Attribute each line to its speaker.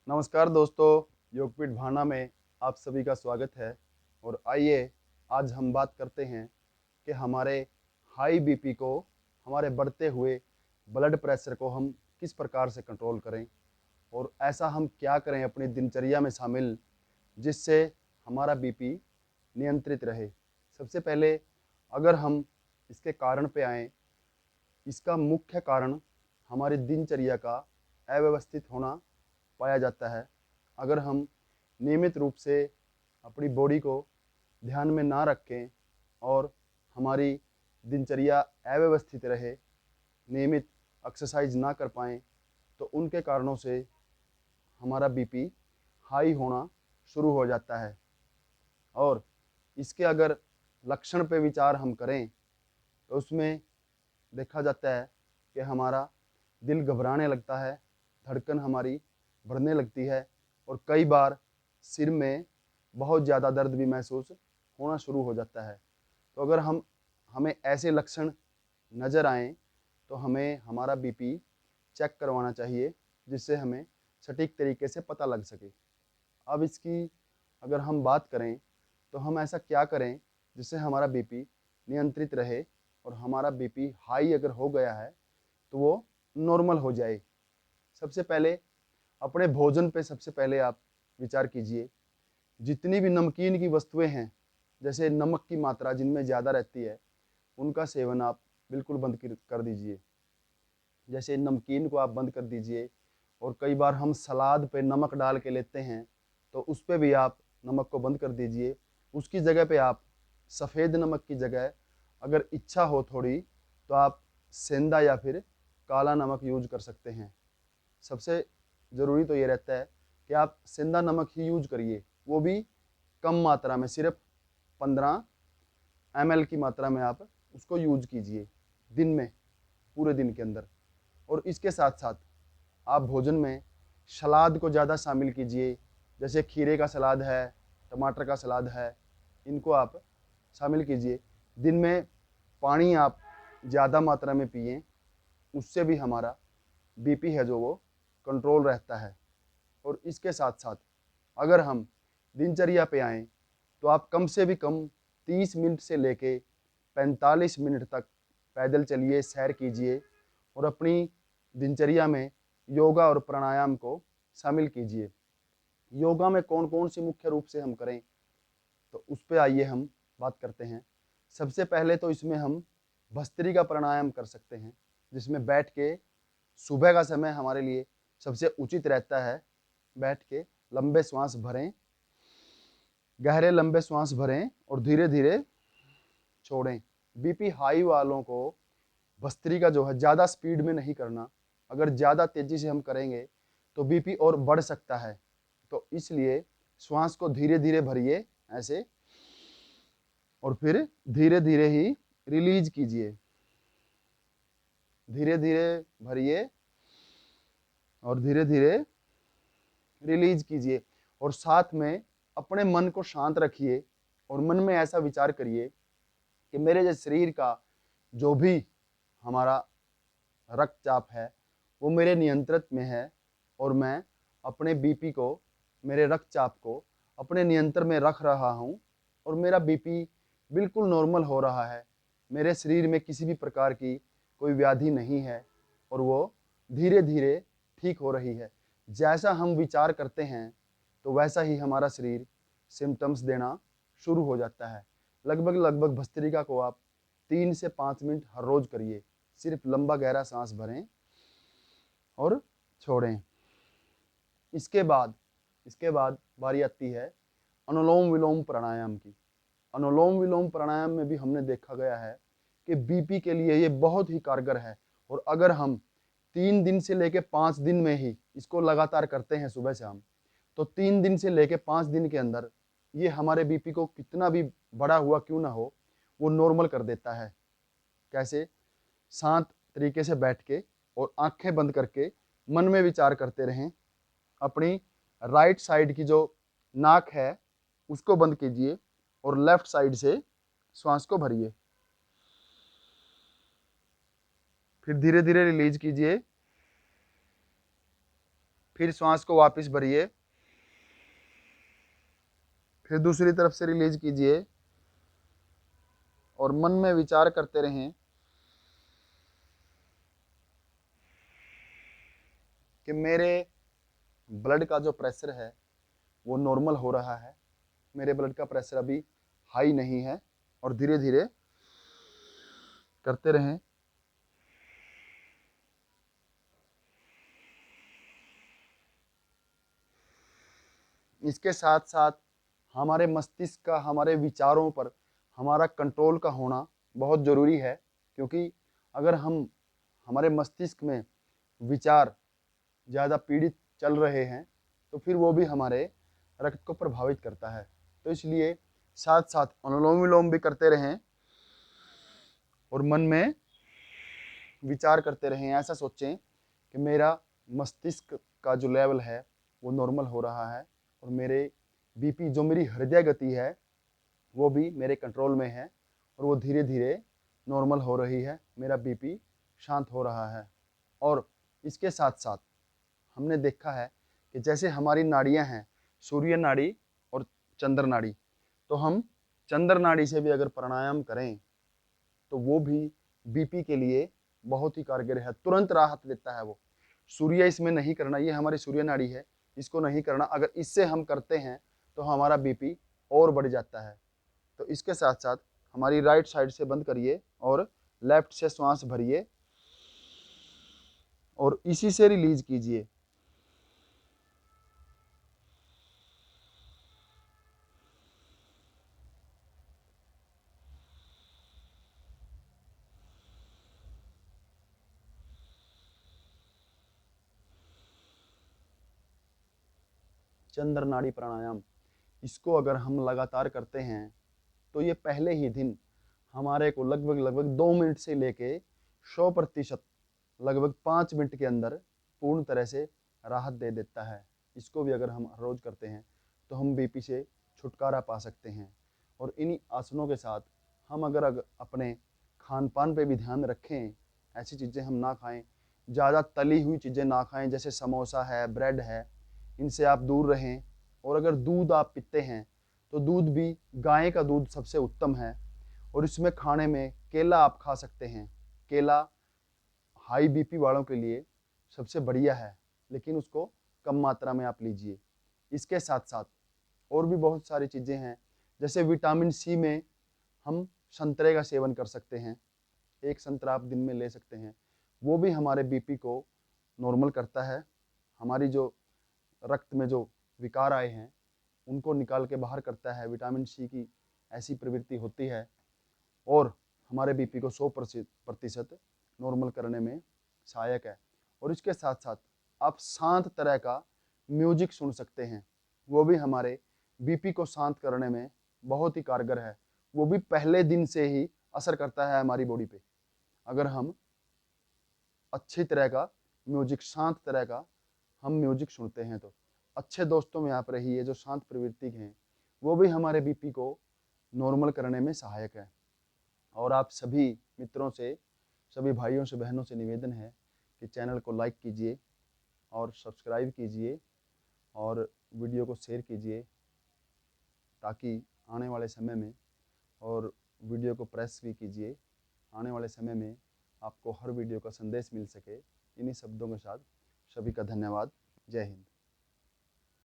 Speaker 1: नमस्कार दोस्तों, योगपीठ भाना में आप सभी का स्वागत है। और आइए आज हम बात करते हैं कि हमारे हाई बीपी को, हमारे बढ़ते हुए ब्लड प्रेशर को हम किस प्रकार से कंट्रोल करें और ऐसा हम क्या करें अपनी दिनचर्या में शामिल जिससे हमारा बीपी नियंत्रित रहे। सबसे पहले अगर हम इसके कारण पे आएँ, इसका मुख्य कारण हमारी दिनचर्या का अव्यवस्थित होना पाया जाता है। अगर हम नियमित रूप से अपनी बॉडी को ध्यान में ना रखें और हमारी दिनचर्या अव्यवस्थित रहे, नियमित एक्सरसाइज ना कर पाएँ, तो उनके कारणों से हमारा बीपी हाई होना शुरू हो जाता है। और इसके अगर लक्षण पे विचार हम करें तो उसमें देखा जाता है कि हमारा दिल घबराने लगता है, धड़कन हमारी बढ़ने लगती है और कई बार सिर में बहुत ज़्यादा दर्द भी महसूस होना शुरू हो जाता है। तो अगर हमें ऐसे लक्षण नज़र आएँ तो हमें हमारा बीपी चेक करवाना चाहिए, जिससे हमें सटीक तरीके से पता लग सके। अब इसकी अगर हम बात करें तो हम ऐसा क्या करें जिससे हमारा बीपी नियंत्रित रहे और हमारा बीपी हाई अगर हो गया है तो वो नॉर्मल हो जाए। सबसे पहले अपने भोजन पे सबसे पहले आप विचार कीजिए। जितनी भी नमकीन की वस्तुएं हैं, जैसे नमक की मात्रा जिनमें ज़्यादा रहती है, उनका सेवन आप बिल्कुल बंद कर दीजिए। जैसे नमकीन को आप बंद कर दीजिए। और कई बार हम सलाद पे नमक डाल के लेते हैं, तो उस पर भी आप नमक को बंद कर दीजिए। उसकी जगह पे आप सफ़ेद नमक की जगह, अगर इच्छा हो थोड़ी, तो आप सेंधा या फिर काला नमक यूज कर सकते हैं। सबसे ज़रूरी तो ये रहता है कि आप सेंधा नमक ही यूज करिए, वो भी कम मात्रा में, सिर्फ 15 ml की मात्रा में आप उसको यूज कीजिए दिन में, पूरे दिन के अंदर। और इसके साथ साथ आप भोजन में सलाद को ज़्यादा शामिल कीजिए। जैसे खीरे का सलाद है, टमाटर का सलाद है, इनको आप शामिल कीजिए। दिन में पानी आप ज़्यादा मात्रा में पिएं, उससे भी हमारा बीपी है जो वो कंट्रोल रहता है। और इसके साथ साथ अगर हम दिनचर्या पे आएँ तो आप कम से भी कम 30 मिनट से लेके 45 मिनट तक पैदल चलिए, सैर कीजिए और अपनी दिनचर्या में योगा और प्राणायाम को शामिल कीजिए। योगा में कौन कौन सी मुख्य रूप से हम करें, तो उस पे आइए हम बात करते हैं। सबसे पहले तो इसमें हम भस्त्रिका प्राणायाम कर सकते हैं, जिसमें बैठ के, सुबह का समय हमारे लिए सबसे उचित रहता है। बैठ के लंबे श्वास भरें, गहरे लंबे श्वास भरें और धीरे धीरे छोड़ें। बीपी हाई वालों को भस्त्रिका जो है ज़्यादा स्पीड में नहीं करना। अगर ज़्यादा तेज़ी से हम करेंगे तो बीपी और बढ़ सकता है। तो इसलिए श्वास को धीरे धीरे भरिए ऐसे, और फिर धीरे धीरे ही रिलीज कीजिए। धीरे धीरे भरिए और धीरे धीरे रिलीज कीजिए। और साथ में अपने मन को शांत रखिए और मन में ऐसा विचार करिए कि मेरे जो शरीर का जो भी हमारा रक्तचाप है वो मेरे नियंत्रण में है, और मैं अपने बीपी को, मेरे रक्तचाप को अपने नियंत्रण में रख रहा हूँ और मेरा बीपी बिल्कुल नॉर्मल हो रहा है। मेरे शरीर में किसी भी प्रकार की कोई व्याधि नहीं है और वो धीरे धीरे ठीक हो रही है। जैसा हम विचार करते हैं तो वैसा ही हमारा शरीर सिम्टम्स देना शुरू हो जाता है। लगभग लगभग भस्त्रिका को आप 3 से 5 मिनट हर रोज करिए। सिर्फ लंबा गहरा सांस भरें और छोड़ें। इसके बाद बारी आती है अनुलोम विलोम प्राणायाम की। अनुलोम विलोम प्राणायाम में भी हमने देखा गया है कि बीपी के लिए ये बहुत ही कारगर है। और अगर हम 3 दिन से लेके 5 दिन में ही इसको लगातार करते हैं सुबह शाम, तो 3 दिन से लेके 5 दिन के अंदर ये हमारे बीपी को, कितना भी बड़ा हुआ क्यों ना हो, वो नॉर्मल कर देता है। कैसे? शांत तरीके से बैठ के और आंखें बंद करके मन में विचार करते रहें। अपनी राइट साइड की जो नाक है उसको बंद कीजिए और लेफ्ट साइड से श्वास को भरिए। फिर धीरे धीरे रिलीज कीजिए। फिर श्वास को वापस भरिए, फिर दूसरी तरफ से रिलीज कीजिए और मन में विचार करते रहें कि मेरे ब्लड का जो प्रेशर है वो नॉर्मल हो रहा है, मेरे ब्लड का प्रेशर अभी हाई नहीं है। और धीरे धीरे करते रहें। इसके साथ साथ हमारे मस्तिष्क का, हमारे विचारों पर हमारा कंट्रोल का होना बहुत ज़रूरी है, क्योंकि अगर हम हमारे मस्तिष्क में विचार ज़्यादा पीड़ित चल रहे हैं तो फिर वो भी हमारे रक्त को प्रभावित करता है। तो इसलिए साथ साथ अनुलोम विलोम भी करते रहें और मन में विचार करते रहें। ऐसा सोचें कि मेरा मस्तिष्क का जो लेवल है वो नॉर्मल हो रहा है और मेरे बीपी, जो मेरी हृदय गति है, वो भी मेरे कंट्रोल में है और वो धीरे धीरे नॉर्मल हो रही है, मेरा बीपी शांत हो रहा है। और इसके साथ साथ हमने देखा है कि जैसे हमारी नाड़ियां हैं, सूर्य नाड़ी और चंद्र नाड़ी, तो हम चंद्र नाड़ी से भी अगर प्राणायाम करें तो वो भी बीपी के लिए बहुत ही कारगर है, तुरंत राहत देता है वो। सूर्य इसमें नहीं करना, ये हमारी सूर्य नाड़ी है, इसको नहीं करना। अगर इससे हम करते हैं तो हमारा बीपी और बढ़ जाता है। तो इसके साथ साथ हमारी राइट साइड से बंद करिए और लेफ्ट से श्वास भरिए और इसी से रिलीज कीजिए। चंद्र नाड़ी प्राणायाम, इसको अगर हम लगातार करते हैं तो ये पहले ही दिन हमारे को लगभग लगभग 2 मिनट से लेके 100% लगभग 5 मिनट के अंदर पूर्ण तरह से राहत दे देता है। इसको भी अगर हम रोज करते हैं तो हम बीपी से छुटकारा पा सकते हैं। और इन्हीं आसनों के साथ हम अगर अपने खान पान पे भी ध्यान रखें, ऐसी चीज़ें हम ना खाएं, ज़्यादा तली हुई चीज़ें ना खाएं, जैसे समोसा है, ब्रेड है, इनसे आप दूर रहें। और अगर दूध आप पीते हैं तो दूध भी गाय का दूध सबसे उत्तम है। और इसमें खाने में केला आप खा सकते हैं। केला हाई बीपी वालों के लिए सबसे बढ़िया है, लेकिन उसको कम मात्रा में आप लीजिए। इसके साथ साथ और भी बहुत सारी चीज़ें हैं, जैसे विटामिन सी में हम संतरे का सेवन कर सकते हैं। एक संतरा आप दिन में ले सकते हैं, वो भी हमारे बीपी को नॉर्मल करता है। हमारी जो रक्त में जो विकार आए हैं उनको निकाल के बाहर करता है। विटामिन सी की ऐसी प्रवृत्ति होती है और हमारे बीपी को 100% नॉर्मल करने में सहायक है। और इसके साथ साथ आप शांत तरह का म्यूजिक सुन सकते हैं, वो भी हमारे बीपी को शांत करने में बहुत ही कारगर है। वो भी पहले दिन से ही असर करता है हमारी बॉडी पे। अगर हम अच्छी तरह का म्यूजिक, शांत तरह का हम म्यूजिक सुनते हैं तो अच्छे दोस्तों में आप रहिए जो शांत प्रवृत्ति के हैं, वो भी हमारे बीपी को नॉर्मल करने में सहायक है। और आप सभी मित्रों से, सभी भाइयों से, बहनों से निवेदन है कि चैनल को लाइक कीजिए और सब्सक्राइब कीजिए और वीडियो को शेयर कीजिए, ताकि आने वाले समय में, और वीडियो को प्रेस भी कीजिए, आने वाले समय में आपको हर वीडियो का संदेश मिल सके। इन्हीं शब्दों के साथ सभी का धन्यवाद। जय हिंद।